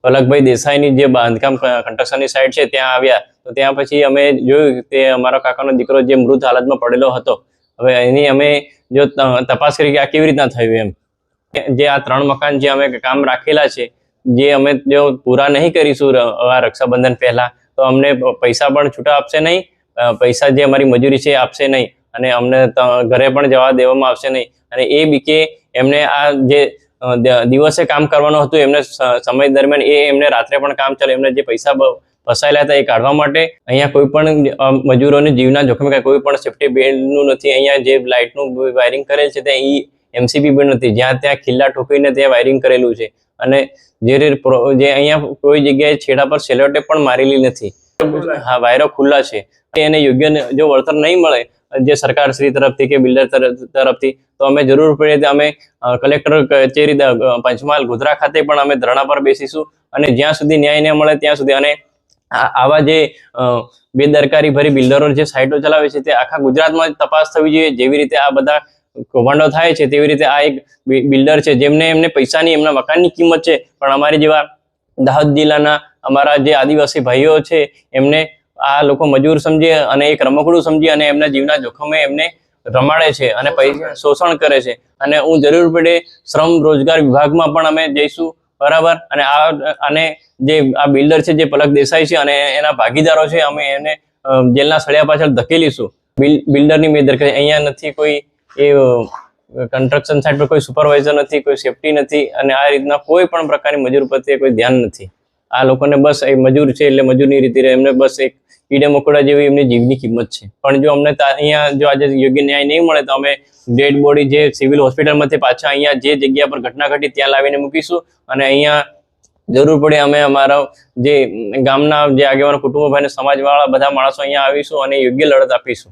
પલકભાઈ દેસાઈની જે બાંધકામ કન્સ્ટ્રક્શનની સાઇટ છે ત્યાં આવ્યા, તો ત્યાં પછી અમે જોયું તે અમારો કાકાનો દીકરો જે મૃત હાલતમાં પડેલો હતો. હવે એની અમે જો તપાસ કરી કે આ કેવી રીતના થયું એમ. જે આ 3 મકાન જે અમે કામ રાખેલા છે, જે અમે જો પૂરા નહીં કરીશું રક્ષાબંધન પહેલા, તો અમને પૈસા પણ છૂટા આપશે નહીં, પૈસા જે અમારી મજૂરી છે આપશે નહીં, અને અમને ઘરે પણ જવા દેવામાં આવશે નહીં. અને એ બીકે એમને આ જે દિવસે કામ કરવાનું હતું એમને સમય દરમિયાન એમને રાત્રે પણ કામ ચાલે, એમને જે પૈસા ફસાયેલા હતા એ કાઢવા માટે અહીંયા કોઈ પણ મજૂરોને જીવના જોખમે કોઈ પણ સેફ્ટી બેલ્ટનું નથી. અહીંયા જે લાઇટનું વાયરિંગ કરેલ છે ત્યાં MCB બેલ્ટ નથી, જ્યાં ત્યાં ખિલ્લા ઠોકીને ત્યાં વાયરિંગ કરેલું છે. અને જે અહીંયા કોઈ જગ્યાએ છેડા પર સેલોટેપ પણ મારેલી નથી. હા, વાયરો ખુલ્લા છે. એને યોગ્ય જો વળતર નહીં મળે જે સરકાર શ્રી તરફથી કે બિલ્ડર તરફથી, તો અમે જરૂર પડે અમે કલેક્ટર કચેરી પંચમહાલ ગોધરા ખાતે પણ અમે ધરણા પર બેસીશું. અને જ્યાં સુધી ન્યાય ન મળે ત્યાં સુધી. અને આવા જે બેદરકારી ભરી બિલ્ડરો જે સાઇટો ચલાવે છે તે આખા ગુજરાતમાં તપાસ થવી જોઈએ. જેવી રીતે આ બધા કૌભાંડો થાય છે તેવી રીતે આ એક બિલ્ડર છે એમને પૈસાની, એમના મકાનની કિંમત છે, પણ અમારી જેવા દાહોદ જિલ્લાના અમારા જે આદિવાસી ભાઈઓ છે એમને આ લોકો મજૂર સમજે અને એક રમકડું સમજી અને એમના જીવના જોખમે એમને રમાડે છે અને પૈસા શોષણ કરે છે. અને હું જરૂર પડે શ્રમ રોજગાર વિભાગમાં પણ અમે જઈશું, બરાબર. અને જે આ બિલ્ડર છે જે પલક દેસાઈ છે અને એના ભાગીદારો છે, અમે એને જેલના સળિયા પાછળ ધકેલીશું. બિલ્ડરની બેદરકારી અહીંયા નથી, કોઈ એ કન્સ્ટ્રક્શન સાઇટ પર કોઈ સુપરવાઇઝર નથી, કોઈ સેફટી નથી, અને આ રીતના કોઈ પણ પ્રકારની મજૂર પ્રત્યે કોઈ ધ્યાન નથી. આ લોકોને બસ એ મજૂર છે એટલે મજૂરની રીતે એમને બસ એક કીડે મકોડા જેવી એમની જીવની કિંમત છે. પણ જો અમને અહીંયા જો આજે યોગ્ય ન્યાય નહીં મળે તો અમે ડેડ બોડી જે સિવિલ હોસ્પિટલમાંથી પાછા અહીંયા જે જગ્યા પર ઘટના ઘટી ત્યાં લાવીને મૂકીશું. અને અહીંયા જરૂર પડે અમે અમારા જે ગામના જે આગેવાનો, કુટુંબભાઈ, સમાજવાળા બધા માણસો અહીંયા આવીશું અને યોગ્ય લડત આપીશું.